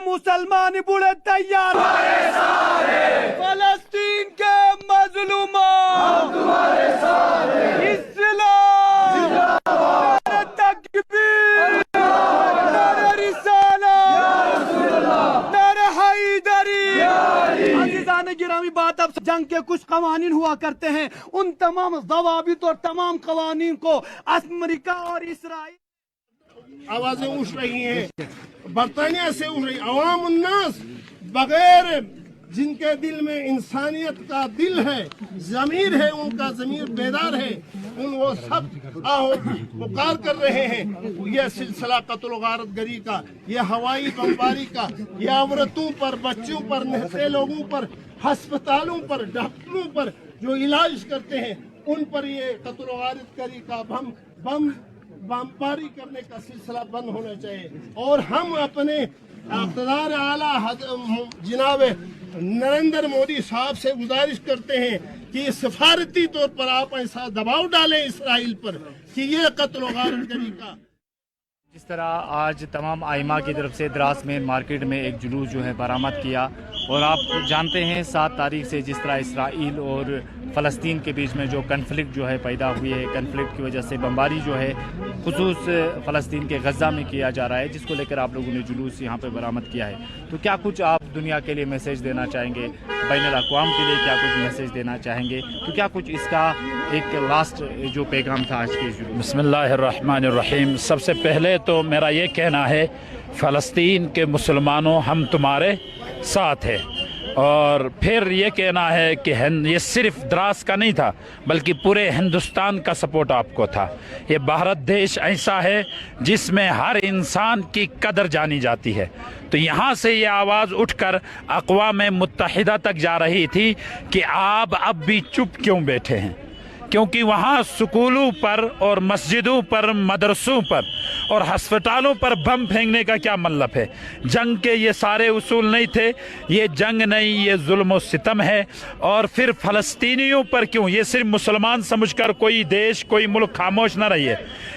مسلمان بوڑھے تیار فلسطین کے مظلومان اسلام نعرہ تکبیر نعرہ رسالت نعرہ حیدری۔ عزیزان گرامی، بات اب جنگ کے کچھ قوانین ہوا کرتے ہیں، ان تمام ضوابط اور تمام قوانین کو امریکہ اور اسرائیل آوازیں اٹھ رہی ہیں، برطانیہ سے اٹھ رہی، عوام الناس بغیر جن کے دل میں انسانیت کا دل ہے، ضمیر ہے، ان کا ضمیر بیدار ہے، ان وہ سب آہو پکار کر رہے ہیں۔ یہ سلسلہ قتل و غارت گری کا، یہ ہوائی بمباری کا، یہ عورتوں پر، بچوں پر، نہتے لوگوں پر، ہسپتالوں پر، ڈاکٹروں پر جو علاج کرتے ہیں، ان پر یہ قتل و غارت گری کا بمباری کرنے کا سلسلہ بند ہونا چاہیے۔ اور ہم اپنے اقتدار اعلیٰ جناب نریندر مودی صاحب سے گزارش کرتے ہیں کہ سفارتی طور پر آپ ایسا دباؤ ڈالیں اسرائیل پر کہ یہ قتل و غارت گری کا۔ جس طرح آج تمام ائمہ کی طرف سے دراس مین مارکیٹ میں ایک جلوس جو ہے برآمد کیا، اور آپ جانتے ہیں 7 تاریخ سے جس طرح اسرائیل اور فلسطین کے بیچ میں جو کنفلکٹ جو ہے پیدا ہوئی ہے، کنفلکٹ کی وجہ سے بمباری جو ہے خصوص فلسطین کے غزہ میں کیا جا رہا ہے، جس کو لے کر آپ لوگوں نے جلوس یہاں پہ برآمد کیا ہے، تو کیا کچھ آپ دنیا کے لیے میسیج دینا چاہیں گے، بین الاقوام کے لیے کیا کچھ میسیج دینا چاہیں گے، تو کیا کچھ اس کا ایک لاسٹ جو پیغام تھا آج کے جلوس؟ بسم اللہ الرحمن الرحیم۔ سب سے پہلے تو میرا یہ کہنا ہے، فلسطین کے مسلمانوں ہم تمہارے ساتھ ہیں، اور پھر یہ کہنا ہے کہ یہ صرف دراس کا نہیں تھا بلکہ پورے ہندوستان کا سپورٹ آپ کو تھا۔ یہ بھارت دیش ایسا ہے جس میں ہر انسان کی قدر جانی جاتی ہے، تو یہاں سے یہ آواز اٹھ کر اقوام متحدہ تک جا رہی تھی کہ آپ اب بھی چپ کیوں بیٹھے ہیں، کیونکہ وہاں سکولوں پر اور مسجدوں پر، مدرسوں پر اور ہسپتالوں پر بم پھینکنے کا کیا مطلب ہے؟ جنگ کے یہ سارے اصول نہیں تھے، یہ جنگ نہیں، یہ ظلم و ستم ہے۔ اور پھر فلسطینیوں پر کیوں؟ یہ صرف مسلمان سمجھ کر کوئی دیش، کوئی ملک خاموش نہ رہیے،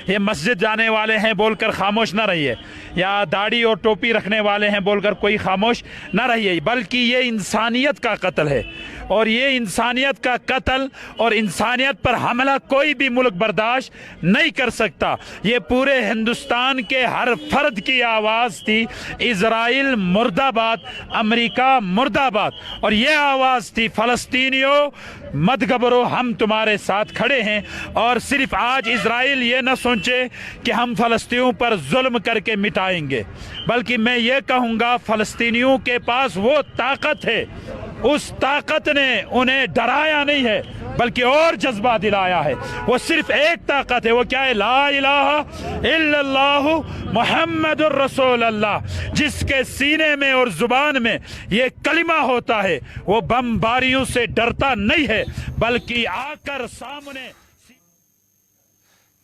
یہ مسجد جانے والے ہیں بول کر خاموش نہ رہیے، یا داڑھی اور ٹوپی رکھنے والے ہیں بول کر کوئی خاموش نہ رہیے، بلکہ یہ انسانیت کا قتل ہے، اور یہ انسانیت کا قتل اور انسانیت پر حملہ کوئی بھی ملک برداشت نہیں کر سکتا۔ یہ پورے ہندوستان کے ہر فرد کی آواز تھی، اسرائیل مرد آباد، امریکہ مرد آباد، اور یہ آواز تھی، فلسطینیوں مت گھبرو، ہم تمہارے ساتھ کھڑے ہیں۔ اور صرف آج اسرائیل یہ نہ سوچے کہ ہم فلسطینیوں پر ظلم کر کے مٹائیں گے، بلکہ میں یہ کہوں گا فلسطینیوں کے پاس وہ طاقت ہے، اس طاقت نے انہیں ڈرایا نہیں ہے بلکہ اور جذبہ دلایا ہے۔ وہ صرف ایک طاقت ہے، وہ کیا ہے؟ لا الہ الا اللہ محمد الرسول اللہ۔ جس کے سینے میں اور زبان میں یہ کلمہ ہوتا ہے، وہ بمباریوں سے ڈرتا نہیں ہے بلکہ آ کر سامنے۔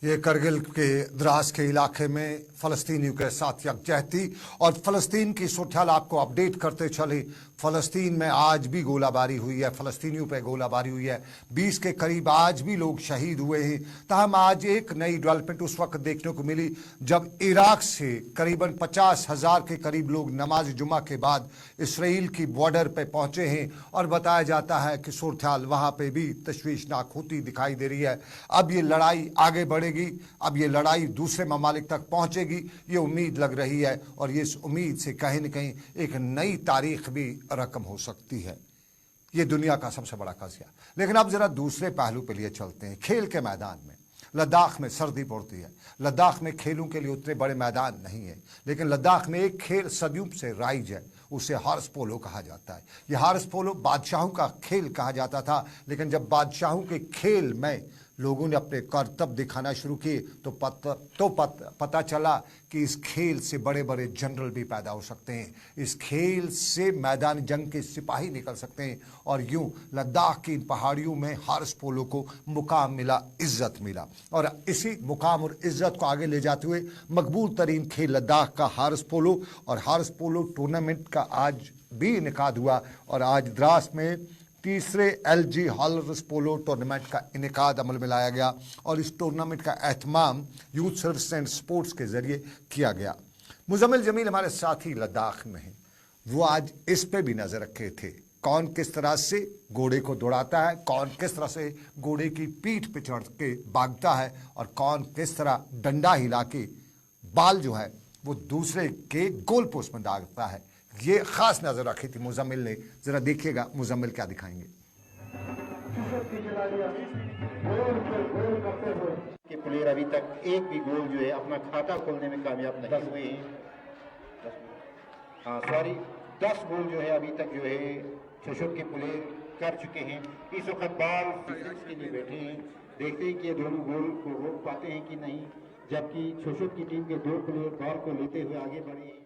یہ کرگل کے دراز کے علاقے میں فلسطینیوں کے ساتھ یکجہتی اور فلسطین کی صورتحال آپ کو اپڈیٹ کرتے چلے۔ فلسطین میں آج بھی گولہ باری ہوئی ہے، فلسطینیوں پہ گولہ باری ہوئی ہے، 20 کے قریب آج بھی لوگ شہید ہوئے ہیں۔ تاہم آج ایک نئی ڈیولپمنٹ اس وقت دیکھنے کو ملی جب عراق سے قریباً 50,000 کے قریب لوگ نماز جمعہ کے بعد اسرائیل کی بارڈر پہ پہنچے ہیں، اور بتایا جاتا ہے کہ صورتحال وہاں پہ بھی تشویشناک ہوتی دکھائی دے رہی ہے۔ اب یہ لڑائی آگے بڑھے گی، اب یہ لڑائی دوسرے ممالک تک پہنچے گی، یہ امید لگ رہی ہے، اور یہ اس امید سے کہیں نہ کہیں ایک نئی تاریخ بھی رقم ہو سکتی ہے۔ یہ دنیا کا سب سے بڑا قضیہ۔ لیکن اب ذرا دوسرے پہلو پہ لیے چلتے ہیں۔ کھیل کے میدان میں لداخ میں سردی پڑتی ہے، لداخ میں کھیلوں کے لیے اتنے بڑے میدان نہیں ہے، لیکن لداخ میں ایک کھیل صدیوں سے رائج ہے، اسے ہارس پولو کہا جاتا ہے۔ یہ ہارس پولو بادشاہوں کا کھیل کہا جاتا تھا، لیکن جب بادشاہوں کے کھیل میں لوگوں نے اپنے کرتب دکھانا شروع کیے تو پتہ چلا کہ اس کھیل سے بڑے بڑے جنرل بھی پیدا ہو سکتے ہیں، اس کھیل سے میدان جنگ کے سپاہی نکل سکتے ہیں، اور یوں لداخ کی ان پہاڑیوں میں ہارس پولو کو مقام ملا، عزت ملا، اور اسی مقام اور عزت کو آگے لے جاتے ہوئے مقبول ترین کھیل لداخ کا ہارس پولو، اور ہارس پولو ٹورنامنٹ کا آج بھی انعقاد ہوا، اور آج دراس میں تیسرے LG ہارس پولو ٹورنامنٹ کا انعقاد عمل میں لایا گیا، اور اس ٹورنامنٹ کا اہتمام یوتھ سروس اینڈ سپورٹس کے ذریعے کیا گیا۔ مزمل جمیل ہمارے ساتھی لداخ میں ہیں۔ वो आज इस पे भी नजर रखे थे। कौन किस तरह से घोड़े को दौड़ाता है, कौन किस तरह से घोड़े की पीठ पे चढ़ के भागता है, और कौन किस तरह डंडा हिला के बाल जो है वो दूसरे के गोल पोस्ट में दागता है। ये खास नजर रखी थी मुजम्मिल ने। जरा देखिएगा मुजम्मिल क्या दिखाएंगे। कि प्लेयर अभी तक एक भी गोल जो है अपना खाता खोलने में कामयाब नहीं हुए हैं। 10 गोल जो है अभी तक जो है शोशुब के प्लेयर कर चुके हैं। इस वक्त बॉल फिक्स के लिए बैठे हैं, देखते हैं कि ये दोनों गोल को रोक पाते हैं कि नहीं, जबकि शोशुब की टीम के 2 प्लेयर बॉल को लेते हुए आगे बढ़े हैं।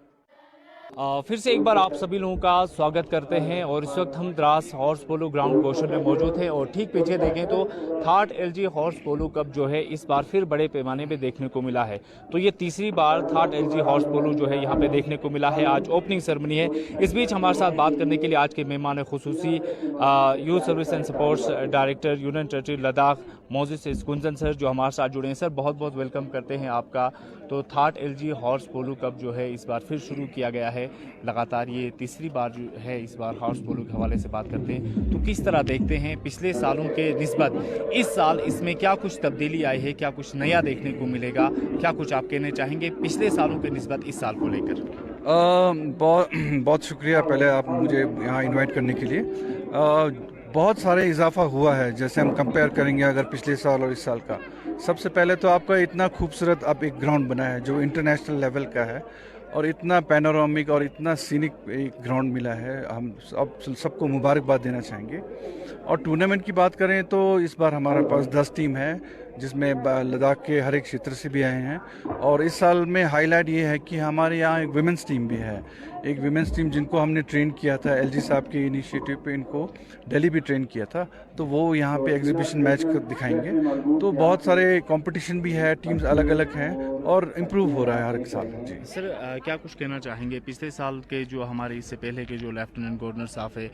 फिर से एक बार आप सभी लोगों का स्वागत करते हैं और इस वक्त हम Dras horse polo ground Gaussian में मौजूद हैं और ठीक पीछे देखें तो 3rd LG हॉर्स पोलो कप जो है इस बार फिर बड़े पैमाने पे देखने को मिला है। तो ये तीसरी बार 3rd LG हॉर्स पोलो जो है यहाँ पे देखने को मिला है। आज ओपनिंग सेरेमनी है। इस बीच हमारे साथ बात करने के लिए आज के मेहमान खुसूसी youth service and sports director union territory Ladakh Moses Kunzang sir जो हमारे साथ जुड़े हैं। सर बहुत बहुत वेलकम करते हैं आपका। तो 3rd LG हॉर्स पोलो कप जो है इस बार फिर शुरू किया गया है, लगातार ये तीसरी बार जो है इस बार हॉर्स पोलो के हवाले से बात करते हैं। तो किस तरह देखते हैं पिछले सालों के निस्बत इस साल इसमें क्या कुछ तब्दीली आई है, क्या कुछ नया देखने को मिलेगा, क्या कुछ आप कहना चाहेंगे पिछले सालों के निस्बत इस साल को लेकर? बहुत शुक्रिया पहले आप मुझे यहाँ इनवाइट करने के लिए। बहुत सारे इजाफा हुआ है जैसे हम कंपेयर करेंगे अगर पिछले साल और इस साल का। सबसे पहले तो आपका इतना खूबसूरत अब एक ग्राउंड बना है जो इंटरनेशनल लेवल का है और इतना पैनोरामिक और इतना सीनिक एक ग्राउंड मिला है। हम सबको मुबारकबाद देना चाहेंगे। और टूर्नामेंट की बात करें तो इस बार हमारे पास 10 टीम है जिसमें लद्दाख के हर एक क्षेत्र से भी आए हैं। और इस साल में हाईलाइट ये है कि हमारे यहाँ एक विमेंस टीम भी है, एक विमेंस टीम जिनको हमने ट्रेन किया था LG साहब के इनिशिएटिव पे, इनको दिल्ली भी ट्रेन किया था, तो वो यहाँ पे एग्जीबिशन मैच दिखाएंगे। तो बहुत सारे कंपटीशन भी है, टीम्स अलग अलग हैं और इम्प्रूव हो रहा है हर एक साल। जी सर क्या कुछ कहना चाहेंगे पिछले साल के जो हमारे इससे पहले के जो लेफ्टिनेंट गवर्नर साहब है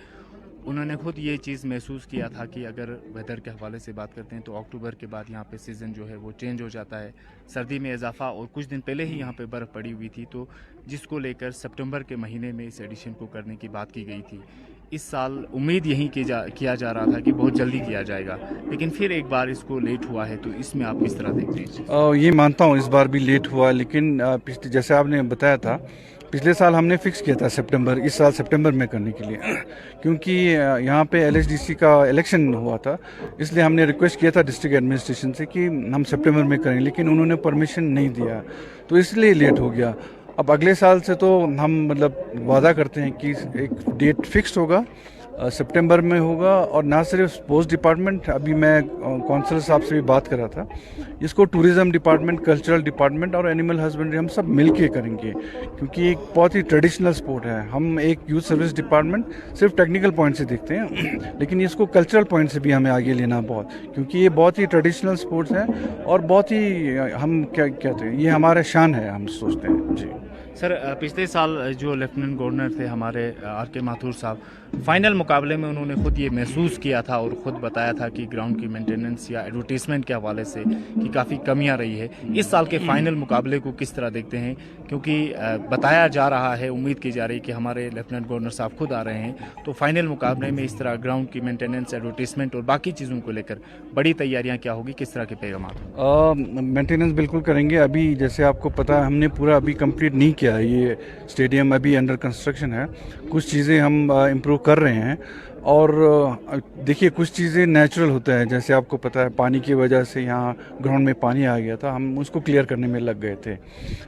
उन्होंने खुद ये चीज़ महसूस किया था कि अगर वेदर के हवाले से बात करते हैं तो अक्टूबर के बाद यहाँ पे सीज़न जो है वो चेंज हो जाता है, सर्दी में इजाफा, और कुछ दिन पहले ही यहाँ पे बर्फ़ पड़ी हुई थी, तो जिसको लेकर सितंबर के महीने में इस एडिशन को करने की बात की गई थी। इस साल उम्मीद यही किया जा रहा था कि बहुत जल्दी किया जाएगा, लेकिन फिर एक बार इसको लेट हुआ है, तो इसमें आप किस तरह देखते हैं? ये मानता हूँ इस बार भी लेट हुआ, लेकिन जैसे आपने बताया था पिछले साल हमने फिक्स किया था सितंबर, इस साल सितंबर में करने के लिए, क्योंकि यहाँ पे LHDC का इलेक्शन हुआ था, इसलिए हमने रिक्वेस्ट किया था डिस्ट्रिक्ट एडमिनिस्ट्रेशन से कि हम सितंबर में करें, लेकिन उन्होंने परमिशन नहीं दिया, तो इसलिए लेट हो गया। अब अगले साल से तो हम वादा करते हैं कि एक डेट फिक्स्ड होगा, सितंबर में होगा। और ना सिर्फ स्पोर्ट्स डिपार्टमेंट, अभी मैं कौंसलर साहब से भी बात कर रहा था, इसको टूरिज्म डिपार्टमेंट, कल्चरल डिपार्टमेंट और एनिमल हस्बेंड्री हम सब मिलके करेंगे, क्योंकि एक बहुत ही ट्रेडिशनल स्पोर्ट है। हम एक यूथ सर्विस डिपार्टमेंट सिर्फ टेक्निकल पॉइंट से देखते हैं, लेकिन इसको कल्चरल पॉइंट से भी हमें आगे लेना बहुत, क्योंकि ये बहुत ही ट्रेडिशनल स्पोर्ट्स है और बहुत ही हम क्या कहते हैं, ये हमारा शान है, हम सोचते हैं। जी सर पिछले साल जो लेफ्टिनेंट गवर्नर थे हमारे RK माथुर साहब, फाइनल मुकाबले में उन्होंने खुद ये महसूस किया था और ख़ुद बताया था कि ग्राउंड की मेंटेनेंस या एडवर्टीजमेंट के हवाले से कि काफ़ी कमियां रही है। इस साल के फाइनल मुकाबले को किस तरह देखते हैं, क्योंकि बताया जा रहा है, उम्मीद की जा रही है कि हमारे लेफ्टिनेंट गवर्नर साहब खुद आ रहे हैं, तो फाइनल मुकाबले में इस तरह ग्राउंड की मेंटेनेंस, एडवर्टीजमेंट और बाकी चीज़ों को लेकर बड़ी तैयारियाँ क्या होगी, किस तरह के पैगाम? मेंटेनेंस बिल्कुल करेंगे। अभी जैसे आपको पता है हमने पूरा अभी कंप्लीट नहीं किया, ये स्टेडियम अभी अंडर कंस्ट्रक्शन है, कुछ चीज़ें हम इम्प्रूव कर रहे हैं। और देखिए कुछ चीज़ें नेचुरल होता है, जैसे आपको पता है पानी की वजह से यहाँ ग्राउंड में पानी आ गया था, हम उसको क्लियर करने में लग गए थे,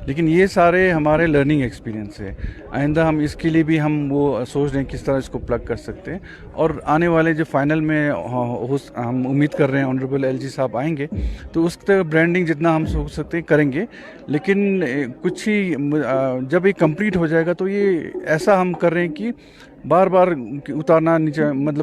लेकिन ये सारे हमारे लर्निंग एक्सपीरियंस है। आइंदा हम इसके लिए भी हम वो सोच रहे हैं किस तरह इसको प्लग कर सकते हैं। और आने वाले जो फाइनल में हम उम्मीद कर रहे हैं ऑनरेबल LG साहब आएंगे, तो उस तरह ब्रांडिंग जितना हम सोच सकते हैं करेंगे, लेकिन कुछ ही जब ये कंप्लीट हो जाएगा तो ये ऐसा हम कर रहे हैं कि बार बार उतारना नीचे,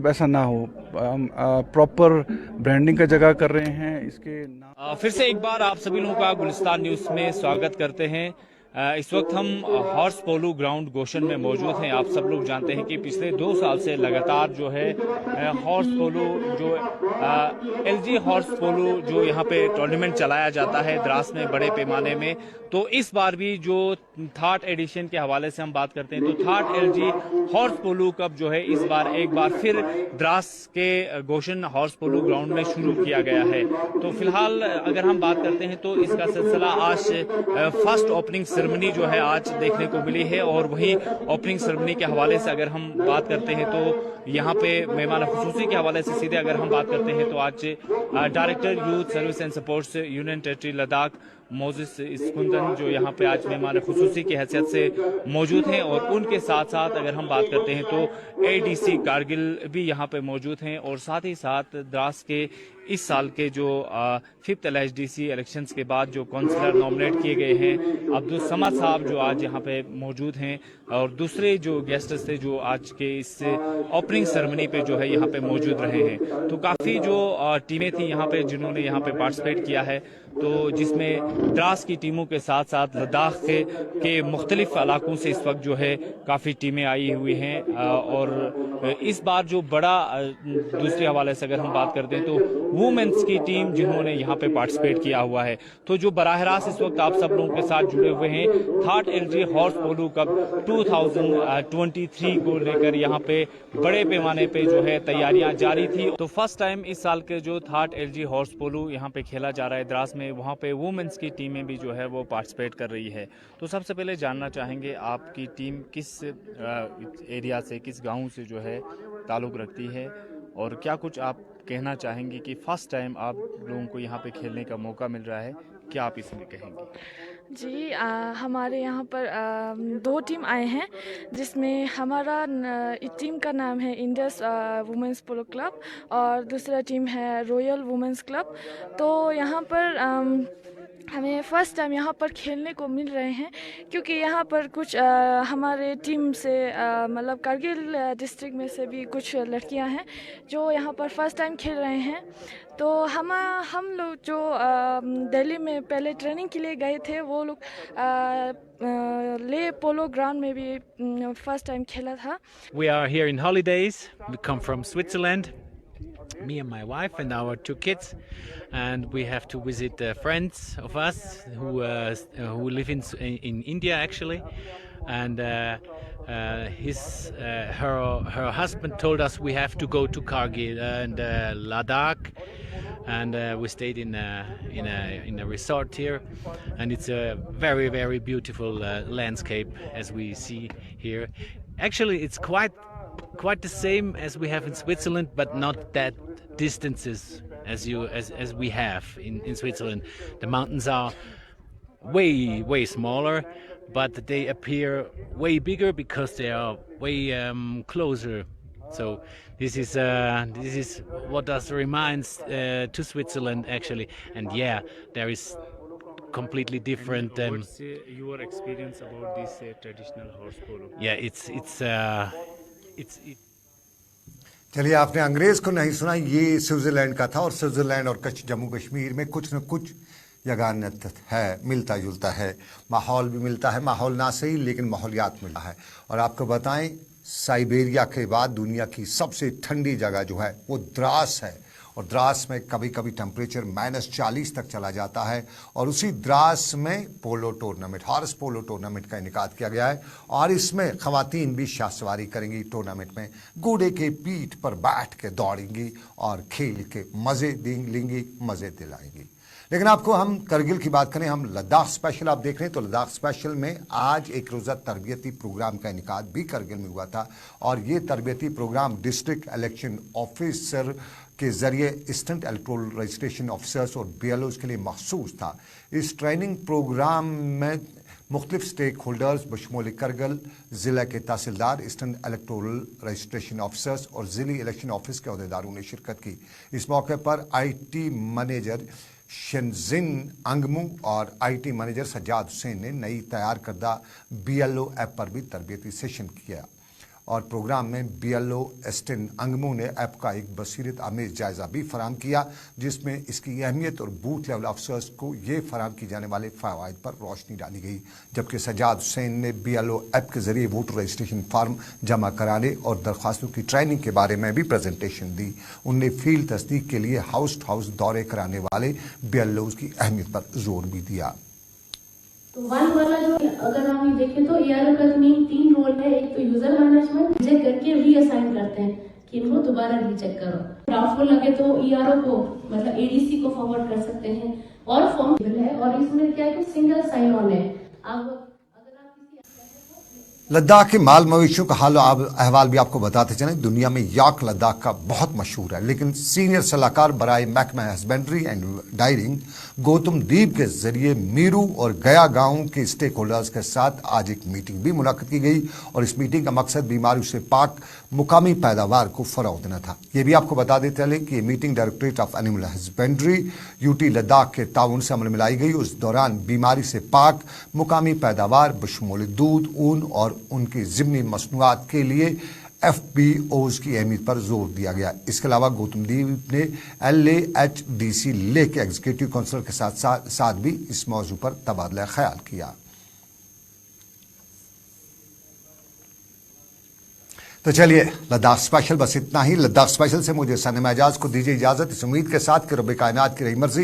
ऐसा ना हो, प्रॉपर ब्रांडिंग का जगह कर रहे हैं इसके नाम। फिर से एक बार आप सभी लोगों का गुलिस्तान न्यूज़ में स्वागत करते हैं। इस वक्त हम हॉर्स पोलो ग्राउंड गोशन में मौजूद हैं। आप सब लोग जानते हैं कि पिछले 2 साल से लगातार जो है हॉर्स पोलो जो एलजी हॉर्स पोलो जो यहाँ पे टूर्नामेंट चलाया जाता है द्रास में बड़े पैमाने में। तो इस बार भी जो 3rd एडिशन के हवाले से हम बात करते हैं तो 3rd एलजी हॉर्स पोलो कप जो है इस बार एक बार फिर द्रास के गोशन हॉर्स पोलो ग्राउंड में शुरू किया गया है। तो फिलहाल अगर हम बात करते हैं तो इसका सिलसिला आज फर्स्ट ओपनिंग सेरेमनी जो है आज देखने को मिली है। और वहीं ओपनिंग सेरेमनी के हवाले से अगर हम बात करते हैं तो यहाँ पे मेहमान खुसूसी के हवाले से सीधे अगर हम बात करते हैं तो आज director youth service and sports union territory Ladakh Moses स्कुंदन जो यहाँ पे आज मेहमान खुसूसी की हैसियत से मौजूद हैं। और उनके साथ साथ अगर हम बात करते हैं तो एडीसी कारगिल भी यहाँ पे मौजूद हैं। और साथ ही साथ द्रास के इस साल के जो 5th LHDC इलेक्शंस के बाद जो काउंसलर नॉमिनेट किए गए हैं अब्दुल समद साहब जो आज यहाँ पे मौजूद हैं। और दूसरे जो गेस्ट्स थे जो आज के इस ओपनिंग सेरेमनी पे जो है यहाँ पे मौजूद रहे हैं। तो काफ़ी जो टीमें थी यहाँ पे जिन्होंने यहाँ पे पार्टिसिपेट किया है तो जिसमें द्रास की टीमों के साथ साथ लद्दाख के मुख्तलिफ इलाकों से इस वक्त जो है काफ़ी टीमें आई हुई हैं। और इस बार जो बड़ा दूसरे हवाले से अगर हम बात करते हैं तो वुमेन्स की टीम जिन्होंने यहाँ पे पार्टिसिपेट किया हुआ है। तो जो बराह रास्त इस वक्त आप सब लोगों के साथ जुड़े हुए हैं 3rd एलजी हॉर्स पोलो कप 2023 को लेकर यहाँ पे बड़े पैमाने पे जो है तैयारियां जारी थी। तो फर्स्ट टाइम इस साल के जो 3rd एलजी हॉर्स पोलो यहाँ पे खेला जा रहा है द्रास में, वहाँ पे वुमेन्स की टीमें भी जो है वो पार्टिसिपेट कर रही है। तो सबसे पहले जानना चाहेंगे आपकी टीम किस एरिया से किस गाँव से जो है ताल्लुक़ रखती है और क्या कुछ आप कहना चाहेंगे कि फर्स्ट टाइम आप लोगों को यहाँ पे खेलने का मौका मिल रहा है, क्या आप इसमें कहेंगे? जी हमारे यहाँ पर 2 टीम आए हैं जिसमें हमारा टीम का नाम है इंडस वुमेंस पोलो क्लब और दूसरा टीम है रॉयल वुमेंस क्लब। तो यहाँ पर हमें फ़र्स्ट टाइम यहाँ पर खेलने को मिल रहे हैं क्योंकि यहाँ पर कुछ हमारे टीम से मतलब कारगिल डिस्ट्रिक्ट में से भी कुछ लड़कियाँ हैं जो यहाँ पर फ़र्स्ट टाइम खेल रहे हैं। तो हम लोग जो दिल्ली में पहले ट्रेनिंग के लिए गए थे वो लोग ले पोलो ग्राउंड में भी फ़र्स्ट टाइम खेला था। We are here in holidays. We come from Switzerland. Me and my wife and our 2 kids, and we have to visit friends of us who live in India actually, and her husband told us we have to go to Kargil and Ladakh, and we stayed in a resort here, and it's a very, very beautiful landscape as we see here. Actually, it's quite the same as we have in Switzerland, but not that distances as we have in Switzerland. The mountains are way smaller, but they appear way bigger because they are way closer. So this is what us reminds to Switzerland actually. And yeah, there is completely different. What's your experience about this traditional horse polo? Yeah, it's चलिए, आपने अंग्रेज को नहीं सुना, ये Switzerland का था। और स्विट्जरलैंड और जम्मू कश्मीर में कुछ न कुछ यगानियत है, मिलता जुलता है, माहौल भी मिलता है, माहौल ना सही लेकिन माहौलियात मिलता है। और आपको बताएं साइबेरिया के बाद दुनिया की सबसे ठंडी जगह जो है वो द्रास है। और द्रास में कभी कभी टेम्परेचर -40 तक चला जाता है। और उसी द्रास में polo tournament, horse polo tournament का इनेकाद किया गया है। और इसमें ख़वातीन भी शाहसवारी करेंगी। टूर्नामेंट में घोड़े के पीठ पर बैठ के दौड़ेंगी और खेल के मज़े लेंगी, मज़े दिलाएंगी। लेकिन आपको हम करगिल की बात करें, हम लद्दाख स्पेशल आप देख रहे हैं तो लद्दाख स्पेशल में आज एक रोज़ा तरबियती प्रोग्राम का इनेकाद भी करगिल में हुआ था। और ये तरबियती प्रोग्राम डिस्ट्रिक्ट इलेक्शन ऑफिसर के ज़रिए असिस्टेंट इलेक्टोरल रजिस्ट्रेशन ऑफिसर्स और BLOs के लिए मखसूस था। इस ट्रेनिंग प्रोग्राम में मुख्तलिफ स्टेक होल्डर्स बशमूल करगिल, ज़िला के तहसीलदार, असिस्टेंट इलेक्टोरल रजिस्ट्रेशन ऑफिसर्स और ज़िली इलेक्शन ऑफिस के अहदेदारों ने शिरकत की। इस मौके पर IT मैनेजर शेनजिन अंगमू और IT मैनेजर सज्जाद हुसैन ने नई तैयार करदा BLO ऐप पर भी तरबियती सेशन किया। और प्रोग्राम में BLO एस्टिन अंगमू ने ऐप का एक बसीरत आमेज जायजा भी फराहम किया, जिसमें इसकी अहमियत और बूथ लेवल अफसर्स को ये फराहम की जाने वाले फ़वाइद पर रोशनी डाली गई। जबकि सजाद हुसैन ने BLO ऐप के जरिए वोटर रजिस्ट्रेशन फार्म जमा कराने और दरख्वास्तों की ट्रेनिंग के बारे में भी प्रेजेंटेशन दी। उनने फील्ड तस्दीक के लिए हाउस टू हाउस दौरे कराने वाले BLOs की अहमियत पर जोर भी दिया। तो वन वाला जो अगर हम ये देखें तो ERO का मेन 3 रोल है। एक तो यूजर मैनेजमेंट, चेक करके रीअसाइन करते हैं कि इनको दोबारा रीचेक करो। डाउटफुल लगे तो ERO को मतलब ADC को फॉरवर्ड कर सकते हैं और फॉर्म है। और इसमें क्या है कि सिंगल साइन ऑन है। अब लद्दाख के माल मवेशियों का हाल अहवाल भी आपको बताते चलें। दुनिया में याक लद्दाख का बहुत मशहूर है, लेकिन सीनियर सलाहकार बराए महकमा हस्बेंड्री एंड डायरिंग गौतम दीप के जरिए मीरू और गया गांव के स्टेक होल्डर्स के साथ आज एक मीटिंग भी मुनक्किद की गई और इस मीटिंग का मकसद बीमारियों से पाक मुकामी पैदावार को फरोग देना था। ये भी आपको बता देते चले कि ये meeting directorate of animal husbandry UT Ladakh के ताउन से अमल में लाई गई। उस दौरान बीमारी से पाक मुकामी पैदावार बशमूल दूध, ऊन और उनकी ज़िमनी मसनूआत के लिए FBOs की अहमियत पर जोर दिया गया। इसके अलावा गौतम दीप ने LAHDC ले के एग्जीक्यूटिव काउंसिलर के साथ भी इस मौजू पर तबादला ख्याल किया। तो चलिए, लद्दाख स्पेशल बस इतना ही। लद्दाख स्पेशल से मुझे सनम एजाज को दीजिए इजाजत, इस उम्मीद के साथ कि रब कायनात की रही मर्जी